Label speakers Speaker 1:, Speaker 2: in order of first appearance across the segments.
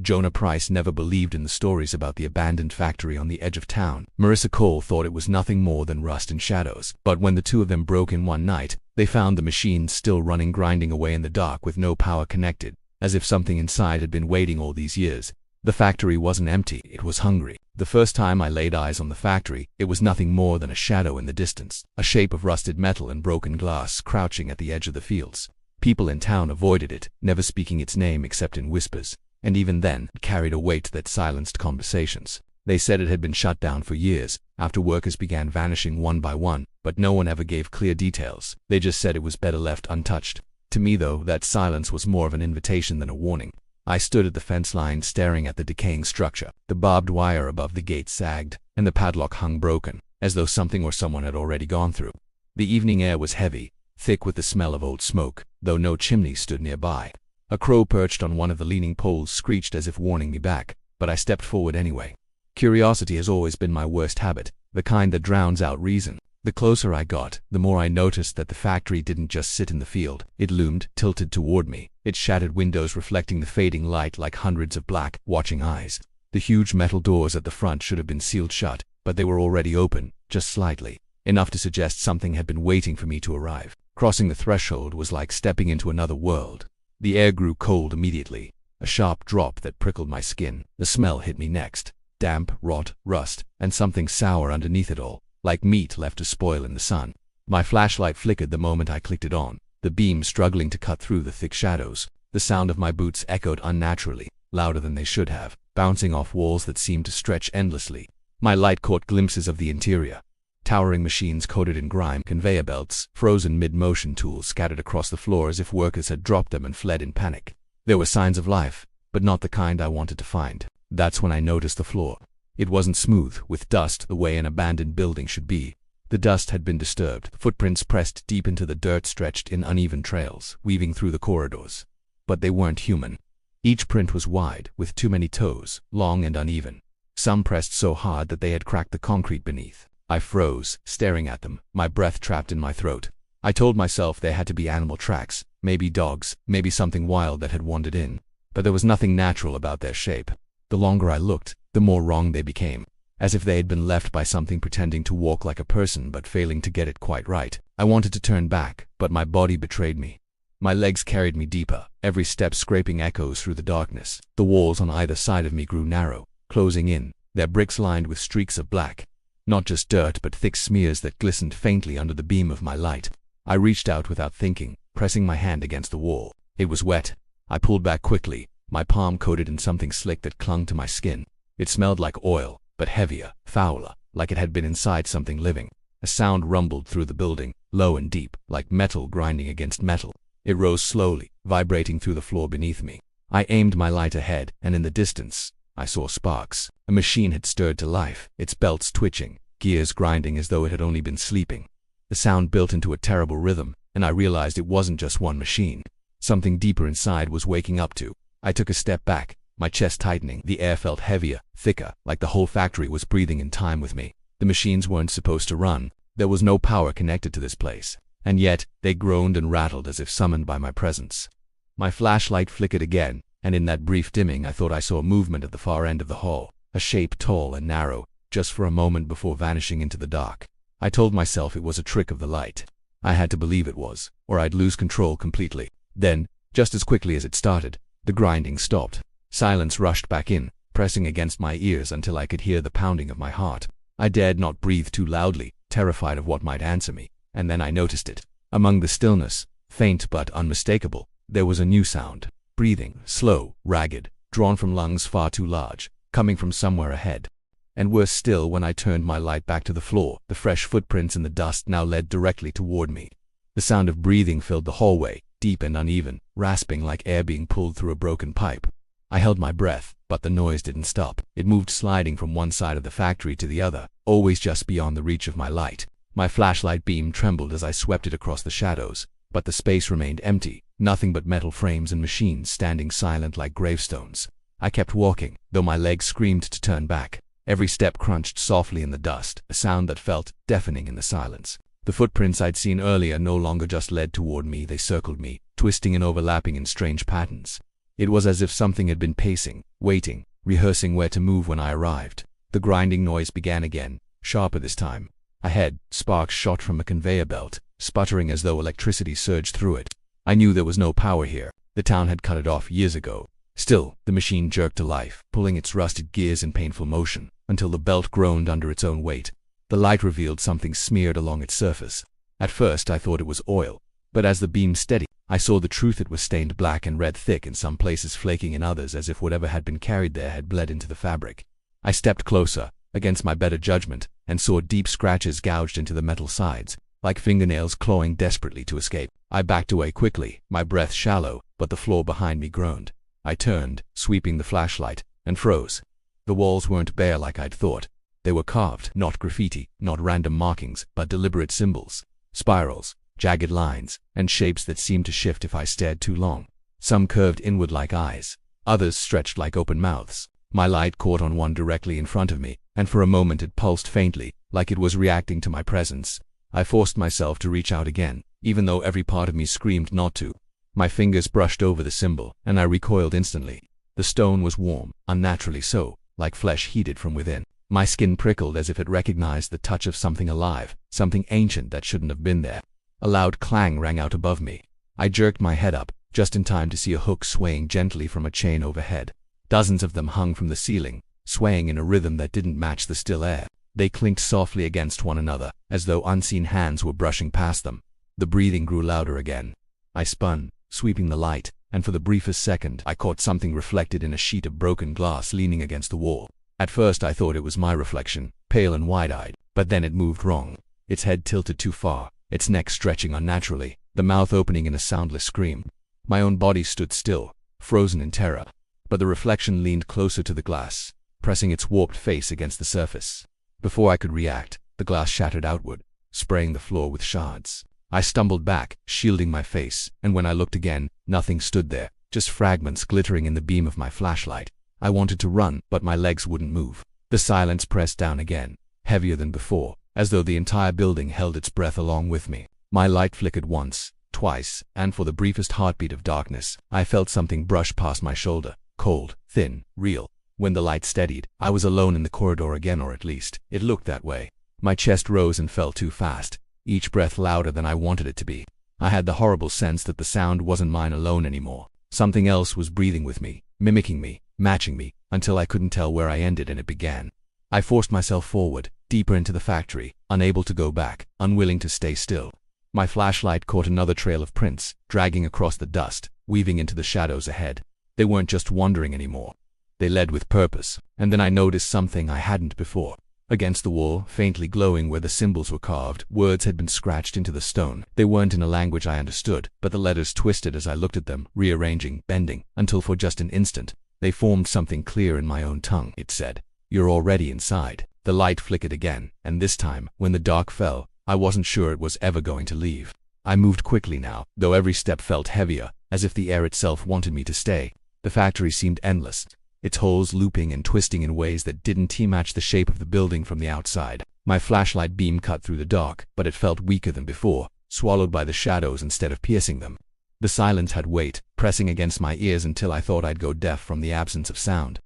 Speaker 1: Jonah Price never believed in the stories about the abandoned factory on the edge of town. Marissa Cole thought it was nothing more than rust and shadows. But when the two of them broke in one night, they found the machines still running, grinding away in the dark with no power connected, as if something inside had been waiting all these years. The factory wasn't empty, it was hungry. The first time I laid eyes on the factory, it was nothing more than a shadow in the distance, a shape of rusted metal and broken glass crouching at the edge of the fields. People in town avoided it, never speaking its name except in whispers, and even then, it carried a weight that silenced conversations. They said it had been shut down for years, after workers began vanishing one by one, but no one ever gave clear details. They just said it was better left untouched. To me, though, that silence was more of an invitation than a warning. I stood at the fence line staring at the decaying structure. The barbed wire above the gate sagged, and the padlock hung broken, as though something or someone had already gone through. The evening air was heavy, thick with the smell of old smoke, though no chimney stood nearby. A crow perched on one of the leaning poles screeched as if warning me back, but I stepped forward anyway. Curiosity has always been my worst habit, the kind that drowns out reason. The closer I got, the more I noticed that the factory didn't just sit in the field. It loomed, tilted toward me, its shattered windows reflecting the fading light like hundreds of black, watching eyes. The huge metal doors at the front should have been sealed shut, but they were already open, just slightly, enough to suggest something had been waiting for me to arrive. Crossing the threshold was like stepping into another world. The air grew cold immediately, a sharp drop that prickled my skin. The smell hit me next, damp, rot, rust, and something sour underneath it all, like meat left to spoil in the sun. My flashlight flickered the moment I clicked it on, the beam struggling to cut through the thick shadows. The sound of my boots echoed unnaturally, louder than they should have, bouncing off walls that seemed to stretch endlessly. My light caught glimpses of the interior. Towering machines coated in grime, conveyor belts, frozen mid-motion tools scattered across the floor as if workers had dropped them and fled in panic. There were signs of life, but not the kind I wanted to find. That's when I noticed the floor. It wasn't smooth, with dust the way an abandoned building should be. The dust had been disturbed. Footprints pressed deep into the dirt stretched in uneven trails, weaving through the corridors. But they weren't human. Each print was wide, with too many toes, long and uneven. Some pressed so hard that they had cracked the concrete beneath. I froze, staring at them, my breath trapped in my throat. I told myself there had to be animal tracks, maybe dogs, maybe something wild that had wandered in. But there was nothing natural about their shape. The longer I looked, the more wrong they became, as if they had been left by something pretending to walk like a person but failing to get it quite right. I wanted to turn back, but my body betrayed me. My legs carried me deeper, every step scraping echoes through the darkness. The walls on either side of me grew narrow, closing in, their bricks lined with streaks of black. Not just dirt but thick smears that glistened faintly under the beam of my light. I reached out without thinking, pressing my hand against the wall. It was wet. I pulled back quickly, my palm coated in something slick that clung to my skin. It smelled like oil, but heavier, fouler, like it had been inside something living. A sound rumbled through the building, low and deep, like metal grinding against metal. It rose slowly, vibrating through the floor beneath me. I aimed my light ahead, and in the distance, I saw sparks. A machine had stirred to life, its belts twitching, gears grinding as though it had only been sleeping. The sound built into a terrible rhythm, and I realized it wasn't just one machine. Something deeper inside was waking up too. I took a step back, my chest tightening. The air felt heavier, thicker, like the whole factory was breathing in time with me. The machines weren't supposed to run. There was no power connected to this place. And yet, they groaned and rattled as if summoned by my presence. My flashlight flickered again, and in that brief dimming I thought I saw movement at the far end of the hall, a shape tall and narrow, just for a moment before vanishing into the dark. I told myself it was a trick of the light. I had to believe it was, or I'd lose control completely. Then, just as quickly as it started, the grinding stopped. Silence rushed back in, pressing against my ears until I could hear the pounding of my heart. I dared not breathe too loudly, terrified of what might answer me, and then I noticed it. Among the stillness, faint but unmistakable, there was a new sound. Breathing, slow, ragged, drawn from lungs far too large, coming from somewhere ahead. And worse still, when I turned my light back to the floor, the fresh footprints in the dust now led directly toward me. The sound of breathing filled the hallway, deep and uneven, rasping like air being pulled through a broken pipe. I held my breath, but the noise didn't stop. It moved, sliding from one side of the factory to the other, always just beyond the reach of my light. My flashlight beam trembled as I swept it across the shadows, but the space remained empty, nothing but metal frames and machines standing silent like gravestones. I kept walking, though my legs screamed to turn back. Every step crunched softly in the dust, a sound that felt deafening in the silence. The footprints I'd seen earlier no longer just led toward me, they circled me, twisting and overlapping in strange patterns. It was as if something had been pacing, waiting, rehearsing where to move when I arrived. The grinding noise began again, sharper this time. Ahead, sparks shot from a conveyor belt, sputtering as though electricity surged through it. I knew there was no power here. The town had cut it off years ago. Still, the machine jerked to life, pulling its rusted gears in painful motion, until the belt groaned under its own weight. The light revealed something smeared along its surface. At first I thought it was oil, but as the beam steadied, I saw the truth. It was stained black and red, thick in some places, flaking in others, as if whatever had been carried there had bled into the fabric. I stepped closer, against my better judgment, and saw deep scratches gouged into the metal sides, like fingernails clawing desperately to escape. I backed away quickly, my breath shallow, but the floor behind me groaned. I turned, sweeping the flashlight, and froze. The walls weren't bare like I'd thought. They were carved, not graffiti, not random markings, but deliberate symbols, spirals, jagged lines, and shapes that seemed to shift if I stared too long. Some curved inward like eyes, others stretched like open mouths. My light caught on one directly in front of me, and for a moment it pulsed faintly, like it was reacting to my presence. I forced myself to reach out again, even though every part of me screamed not to. My fingers brushed over the symbol, and I recoiled instantly. The stone was warm, unnaturally so, like flesh heated from within. My skin prickled as if it recognized the touch of something alive, something ancient that shouldn't have been there. A loud clang rang out above me. I jerked my head up, just in time to see a hook swaying gently from a chain overhead. Dozens of them hung from the ceiling, swaying in a rhythm that didn't match the still air. They clinked softly against one another, as though unseen hands were brushing past them. The breathing grew louder again. I spun, sweeping the light, and for the briefest second I caught something reflected in a sheet of broken glass leaning against the wall. At first I thought it was my reflection, pale and wide-eyed, but then it moved wrong. Its head tilted too far, its neck stretching unnaturally, the mouth opening in a soundless scream. My own body stood still, frozen in terror, but the reflection leaned closer to the glass, pressing its warped face against the surface. Before I could react, the glass shattered outward, spraying the floor with shards. I stumbled back, shielding my face, and when I looked again, nothing stood there, just fragments glittering in the beam of my flashlight. I wanted to run, but my legs wouldn't move. The silence pressed down again, heavier than before, as though the entire building held its breath along with me. My light flickered once, twice, and for the briefest heartbeat of darkness, I felt something brush past my shoulder, cold, thin, real. When the light steadied, I was alone in the corridor again, or at least, it looked that way. My chest rose and fell too fast, each breath louder than I wanted it to be. I had the horrible sense that the sound wasn't mine alone anymore. Something else was breathing with me, mimicking me, matching me, until I couldn't tell where I ended and it began. I forced myself forward, deeper into the factory, unable to go back, unwilling to stay still. My flashlight caught another trail of prints, dragging across the dust, weaving into the shadows ahead. They weren't just wandering anymore. They led with purpose, and then I noticed something I hadn't before. Against the wall, faintly glowing where the symbols were carved, words had been scratched into the stone. They weren't in a language I understood, but the letters twisted as I looked at them, rearranging, bending, until for just an instant, they formed something clear in my own tongue. It said, "You're already inside." The light flickered again, and this time, when the dark fell, I wasn't sure it was ever going to leave. I moved quickly now, though every step felt heavier, as if the air itself wanted me to stay. The factory seemed endless, its holes looping and twisting in ways that didn't match the shape of the building from the outside. My flashlight beam cut through the dark, but it felt weaker than before, swallowed by the shadows instead of piercing them. The silence had weight, pressing against my ears until I thought I'd go deaf from the absence of sound.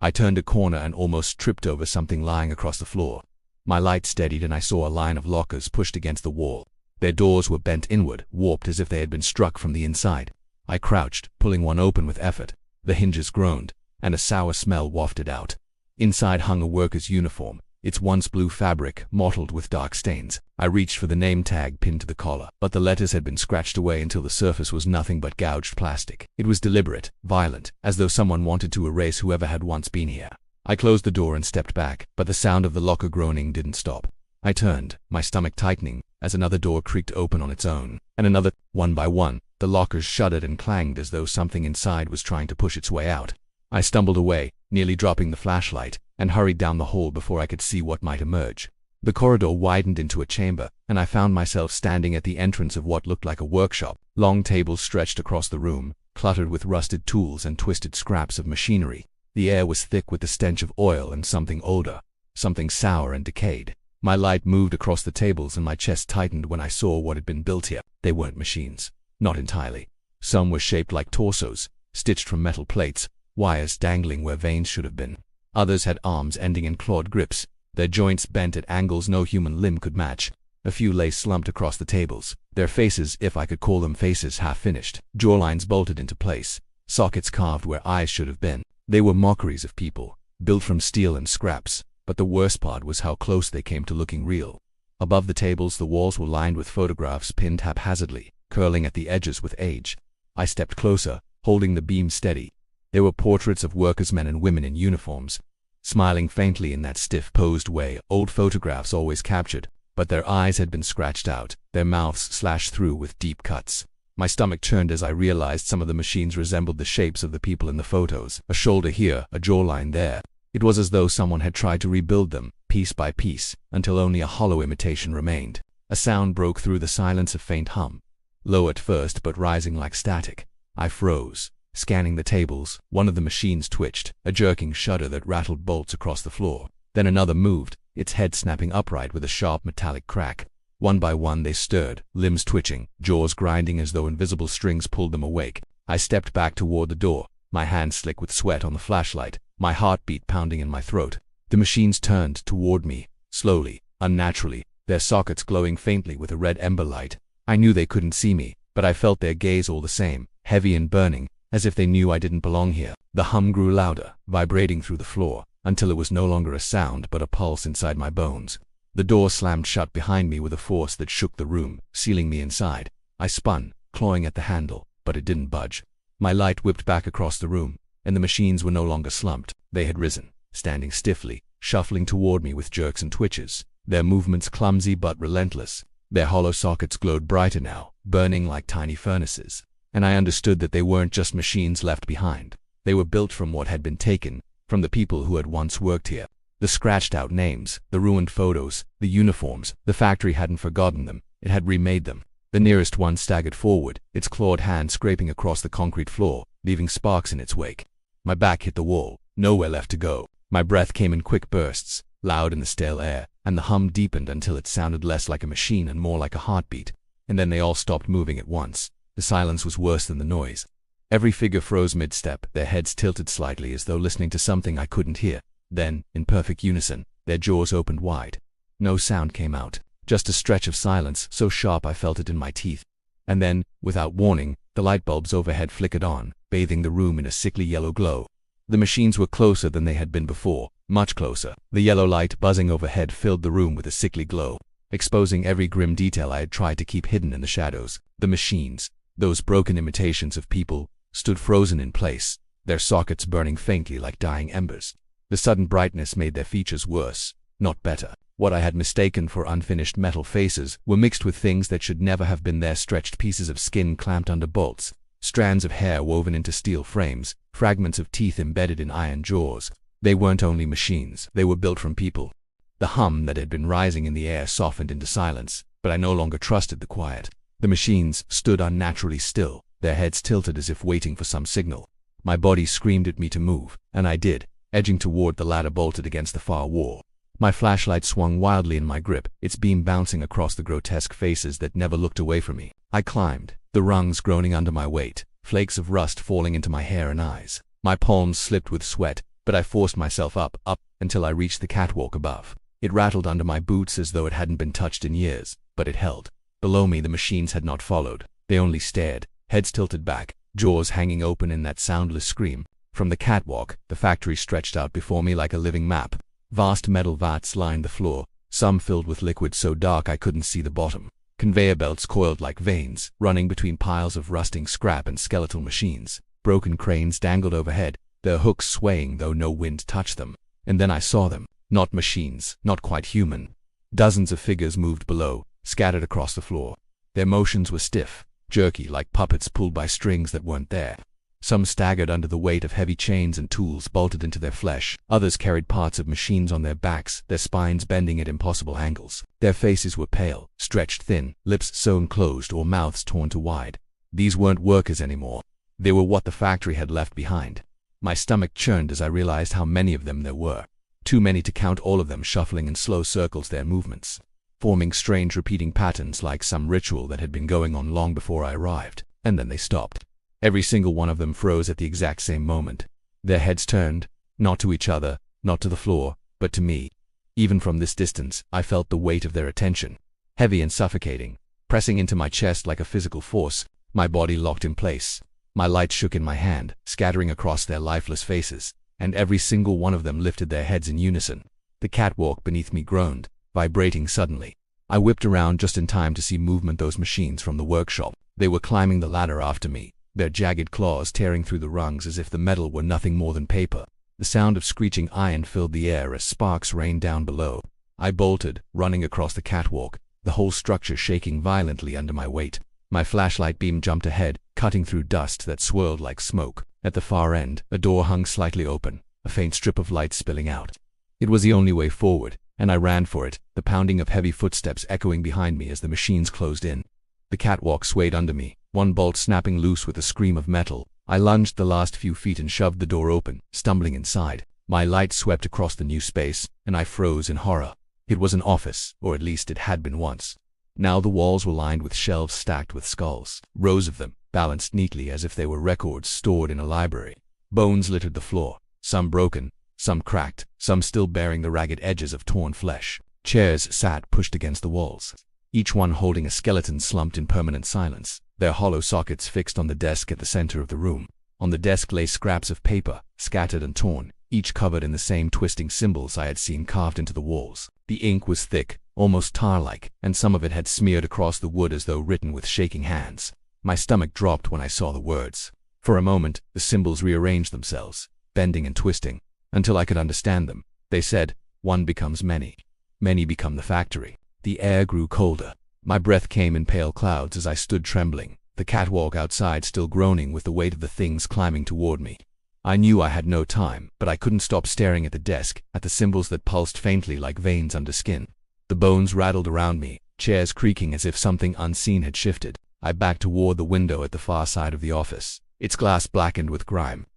Speaker 1: I turned a corner and almost tripped over something lying across the floor. My light steadied and I saw a line of lockers pushed against the wall. Their doors were bent inward, warped as if they had been struck from the inside. I crouched, pulling one open with effort. The hinges groaned, and a sour smell wafted out. Inside hung a worker's uniform, its once blue fabric mottled with dark stains. I reached for the name tag pinned to the collar, but the letters had been scratched away until the surface was nothing but gouged plastic. It was deliberate, violent, as though someone wanted to erase whoever had once been here. I closed the door and stepped back, but the sound of the locker groaning didn't stop. I turned, my stomach tightening, as another door creaked open on its own, and another. One by one, the lockers shuddered and clanged as though something inside was trying to push its way out. I stumbled away, nearly dropping the flashlight, and hurried down the hall before I could see what might emerge. The corridor widened into a chamber, and I found myself standing at the entrance of what looked like a workshop. Long tables stretched across the room, cluttered with rusted tools and twisted scraps of machinery. The air was thick with the stench of oil and something older, something sour and decayed. My light moved across the tables and my chest tightened when I saw what had been built here. They weren't machines. Not entirely. Some were shaped like torsos, stitched from metal plates, wires dangling where veins should have been. Others had arms ending in clawed grips, their joints bent at angles no human limb could match. A few lay slumped across the tables, their faces, if I could call them faces, half-finished, jawlines bolted into place, sockets carved where eyes should have been. They were mockeries of people, built from steel and scraps, but the worst part was how close they came to looking real. Above the tables, the walls were lined with photographs pinned haphazardly, curling at the edges with age. I stepped closer, holding the beam steady. There were portraits of workers, men and women in uniforms, smiling faintly in that stiff, posed way old photographs always captured, but their eyes had been scratched out, their mouths slashed through with deep cuts. My stomach churned as I realized some of the machines resembled the shapes of the people in the photos, a shoulder here, a jawline there. It was as though someone had tried to rebuild them, piece by piece, until only a hollow imitation remained. A sound broke through the silence, a faint hum, low at first but rising like static. I froze, scanning the tables. One of the machines twitched, a jerking shudder that rattled bolts across the floor. Then another moved, its head snapping upright with a sharp metallic crack. One by one they stirred, limbs twitching, jaws grinding as though invisible strings pulled them awake. I stepped back toward the door, my hands slick with sweat on the flashlight, my heartbeat pounding in my throat. The machines turned toward me, slowly, unnaturally, their sockets glowing faintly with a red ember light. I knew they couldn't see me, but I felt their gaze all the same, heavy and burning, as if they knew I didn't belong here. The hum grew louder, vibrating through the floor, until it was no longer a sound but a pulse inside my bones. The door slammed shut behind me with a force that shook the room, sealing me inside. I spun, clawing at the handle, but it didn't budge. My light whipped back across the room, and the machines were no longer slumped. They had risen, standing stiffly, shuffling toward me with jerks and twitches, their movements clumsy but relentless. Their hollow sockets glowed brighter now, burning like tiny furnaces. And I understood that they weren't just machines left behind. They were built from what had been taken, from the people who had once worked here. The scratched-out names, the ruined photos, the uniforms, the factory hadn't forgotten them, it had remade them. The nearest one staggered forward, its clawed hand scraping across the concrete floor, leaving sparks in its wake. My back hit the wall, nowhere left to go. My breath came in quick bursts, loud in the stale air, and the hum deepened until it sounded less like a machine and more like a heartbeat. And then they all stopped moving at once. The silence was worse than the noise. Every figure froze mid-step, their heads tilted slightly as though listening to something I couldn't hear. Then, in perfect unison, their jaws opened wide. No sound came out, just a stretch of silence so sharp I felt it in my teeth. And then, without warning, the light bulbs overhead flickered on, bathing the room in a sickly yellow glow. The machines were closer than they had been before, much closer. The yellow light buzzing overhead filled the room with a sickly glow, exposing every grim detail I had tried to keep hidden in the shadows. The machines, those broken imitations of people, stood frozen in place, their sockets burning faintly like dying embers. The sudden brightness made their features worse, not better. What I had mistaken for unfinished metal faces were mixed with things that should never have been there: stretched pieces of skin clamped under bolts, strands of hair woven into steel frames, fragments of teeth embedded in iron jaws. They weren't only machines, they were built from people. The hum that had been rising in the air softened into silence, but I no longer trusted the quiet. The machines stood unnaturally still, their heads tilted as if waiting for some signal. My body screamed at me to move, and I did, edging toward the ladder bolted against the far wall. My flashlight swung wildly in my grip, its beam bouncing across the grotesque faces that never looked away from me. I climbed, the rungs groaning under my weight, flakes of rust falling into my hair and eyes. My palms slipped with sweat, but I forced myself up, until I reached the catwalk above. It rattled under my boots as though it hadn't been touched in years, but it held. Below me the machines had not followed. They only stared, heads tilted back, jaws hanging open in that soundless scream. From the catwalk, the factory stretched out before me like a living map. Vast metal vats lined the floor, some filled with liquid so dark I couldn't see the bottom. Conveyor belts coiled like veins, running between piles of rusting scrap and skeletal machines. Broken cranes dangled overhead, their hooks swaying though no wind touched them. And then I saw them. Not machines, not quite human. Dozens of figures moved below, scattered across the floor. Their motions were stiff, jerky, like puppets pulled by strings that weren't there. Some staggered under the weight of heavy chains and tools bolted into their flesh. Others carried parts of machines on their backs, their spines bending at impossible angles. Their faces were pale, stretched thin, lips sewn closed or mouths torn to wide. These weren't workers anymore. They were what the factory had left behind. My stomach churned as I realized how many of them there were. Too many to count, all of them shuffling in slow circles, their movements forming strange repeating patterns like some ritual that had been going on long before I arrived. And then they stopped. Every single one of them froze at the exact same moment. Their heads turned, not to each other, not to the floor, but to me. Even from this distance, I felt the weight of their attention, heavy and suffocating, pressing into my chest like a physical force. My body locked in place. My light shook in my hand, scattering across their lifeless faces, and every single one of them lifted their heads in unison. The catwalk beneath me groaned, vibrating suddenly. I whipped around just in time to see movement those machines from the workshop. They were climbing the ladder after me, their jagged claws tearing through the rungs as if the metal were nothing more than paper. The sound of screeching iron filled the air as sparks rained down below. I bolted, running across the catwalk, the whole structure shaking violently under my weight. My flashlight beam jumped ahead, cutting through dust that swirled like smoke. At the far end, a door hung slightly open, a faint strip of light spilling out. It was the only way forward, and I ran for it, the pounding of heavy footsteps echoing behind me as the machines closed in. The catwalk swayed under me, one bolt snapping loose with a scream of metal. I lunged the last few feet and shoved the door open, stumbling inside. My light swept across the new space, and I froze in horror. It was an office, or at least it had been once. Now the walls were lined with shelves stacked with skulls, rows of them, balanced neatly as if they were records stored in a library. Bones littered the floor, some broken, some cracked, some still bearing the ragged edges of torn flesh. Chairs sat pushed against the walls, each one holding a skeleton slumped in permanent silence, their hollow sockets fixed on the desk at the center of the room. On the desk lay scraps of paper, scattered and torn, each covered in the same twisting symbols I had seen carved into the walls. The ink was thick, almost tar-like, and some of it had smeared across the wood as though written with shaking hands. My stomach dropped when I saw the words. For a moment, the symbols rearranged themselves, bending and twisting, until I could understand them. They said, "One becomes many. Many become the factory." The air grew colder. My breath came in pale clouds as I stood trembling, the catwalk outside still groaning with the weight of the things climbing toward me. I knew I had no time, but I couldn't stop staring at the desk, at the symbols that pulsed faintly like veins under skin. The bones rattled around me, chairs creaking as if something unseen had shifted. I backed toward the window at the far side of the office, its glass blackened with grime.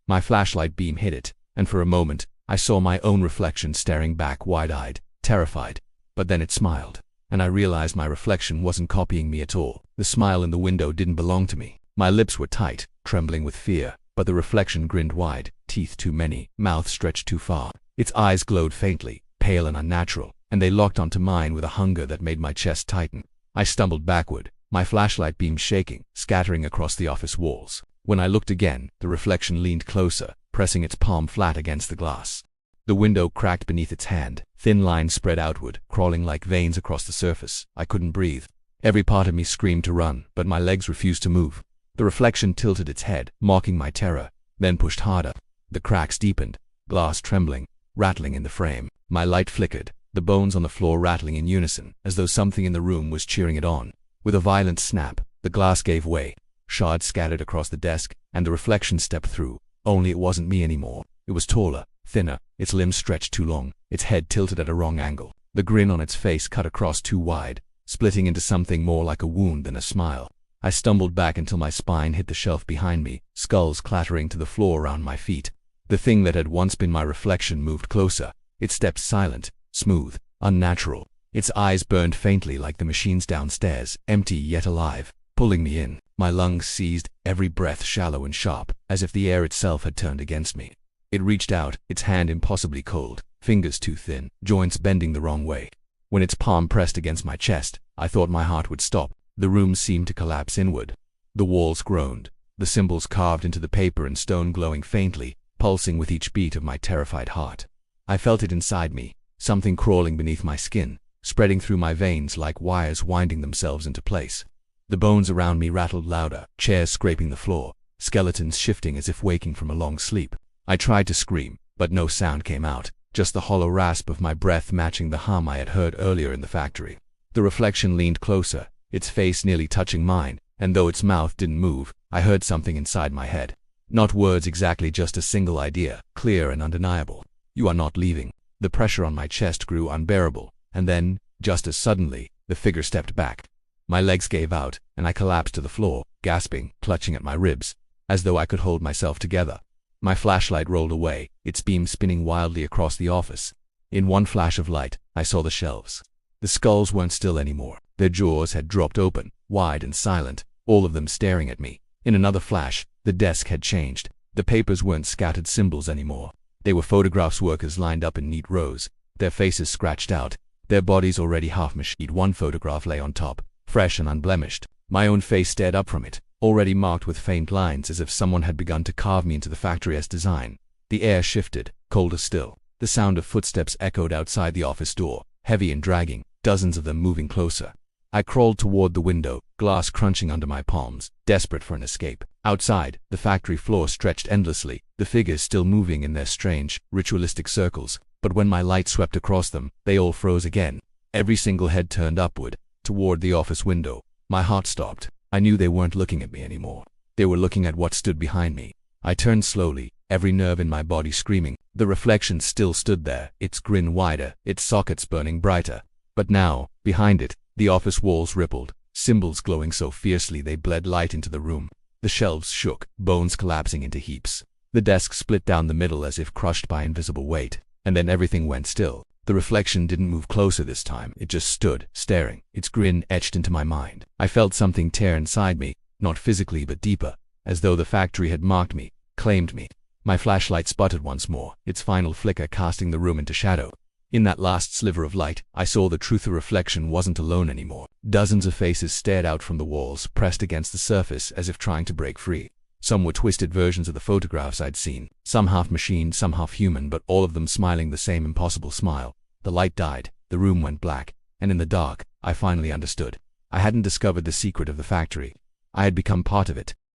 Speaker 1: My flashlight beam hit it, and for a moment, I saw my own reflection staring back wide-eyed, terrified. But then it smiled, and I realized my reflection wasn't copying me at all. The smile in the window didn't belong to me. My lips were tight, trembling with fear, but the reflection grinned wide, teeth too many, mouth stretched too far. Its eyes glowed faintly, pale and unnatural, and they locked onto mine with a hunger that made my chest tighten. I stumbled backward, my flashlight beam shaking, scattering across the office walls. When I looked again, the reflection leaned closer, pressing its palm flat against the glass. The window cracked beneath its hand, thin lines spread outward, crawling like veins across the surface. I couldn't breathe. Every part of me screamed to run, but my legs refused to move. The reflection tilted its head, mocking my terror, then pushed harder. The cracks deepened, glass trembling, rattling in the frame. My light flickered, the bones on the floor rattling in unison, as though something in the room was cheering it on. With a violent snap, the glass gave way. Shards scattered across the desk, and the reflection stepped through. Only it wasn't me anymore. It was taller, thinner, its limbs stretched too long, its head tilted at a wrong angle. The grin on its face cut across too wide, splitting into something more like a wound than a smile. I stumbled back until my spine hit the shelf behind me, skulls clattering to the floor around my feet. The thing that had once been my reflection moved closer. It stepped silent, smooth, unnatural. Its eyes burned faintly like the machines downstairs, empty yet alive, pulling me in. My lungs seized, every breath shallow and sharp, as if the air itself had turned against me. It reached out, its hand impossibly cold, fingers too thin, joints bending the wrong way. When its palm pressed against my chest, I thought my heart would stop. The room seemed to collapse inward. The walls groaned, the symbols carved into the paper and stone glowing faintly, pulsing with each beat of my terrified heart. I felt it inside me, something crawling beneath my skin, spreading through my veins like wires winding themselves into place. The bones around me rattled louder, chairs scraping the floor, skeletons shifting as if waking from a long sleep. I tried to scream, but no sound came out, just the hollow rasp of my breath matching the hum I had heard earlier in the factory. The reflection leaned closer, its face nearly touching mine, and though its mouth didn't move, I heard something inside my head. Not words exactly, just a single idea, clear and undeniable. "You are not leaving." The pressure on my chest grew unbearable, and then, just as suddenly, the figure stepped back. My legs gave out, and I collapsed to the floor, gasping, clutching at my ribs, as though I could hold myself together. My flashlight rolled away, its beam spinning wildly across the office. In one flash of light, I saw the shelves. The skulls weren't still anymore. Their jaws had dropped open, wide and silent, all of them staring at me. In another flash, the desk had changed. The papers weren't scattered symbols anymore. They were photographs, workers lined up in neat rows, their faces scratched out, their bodies already half-machined. One photograph lay on top, fresh and unblemished. My own face stared up from it, already marked with faint lines as if someone had begun to carve me into the factory's design. The air shifted, colder still. The sound of footsteps echoed outside the office door, heavy and dragging, dozens of them moving closer. I crawled toward the window, glass crunching under my palms, desperate for an escape. Outside, the factory floor stretched endlessly, the figures still moving in their strange, ritualistic circles, but when my light swept across them, they all froze again. Every single head turned upward, toward the office window. My heart stopped. I knew they weren't looking at me anymore. They were looking at what stood behind me. I turned slowly, every nerve in my body screaming. The reflection still stood there, its grin wider, its sockets burning brighter. But now, behind it, the office walls rippled, symbols glowing so fiercely they bled light into the room. The shelves shook, bones collapsing into heaps. The desk split down the middle as if crushed by invisible weight. And then everything went still. The reflection didn't move closer this time, it just stood, staring, its grin etched into my mind. I felt something tear inside me, not physically but deeper, as though the factory had marked me, claimed me. My flashlight sputtered once more, its final flicker casting the room into shadow. In that last sliver of light, I saw the truth. The reflection wasn't alone anymore. Dozens of faces stared out from the walls, pressed against the surface as if trying to break free. Some were twisted versions of the photographs I'd seen, some half-machined, some half-human, but all of them smiling the same impossible smile. The light died, the room went black, and in the dark, I finally understood. I hadn't discovered the secret of the factory. I had become part of it,